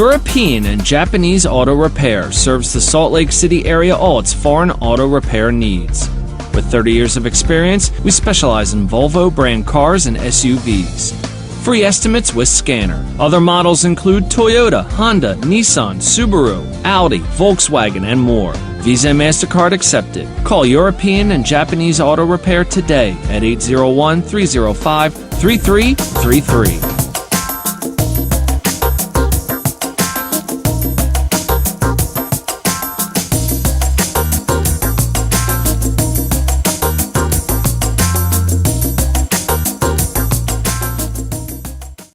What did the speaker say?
European and Japanese Auto Repair serves the Salt Lake City area all its foreign auto repair needs. With 30 years of experience, we specialize in Volvo brand cars and SUVs. Free estimates with scanner. Other models include Toyota, Honda, Nissan, Subaru, Audi, Volkswagen, and more. Visa and MasterCard accepted. Call European and Japanese Auto Repair today at 801-305-3333.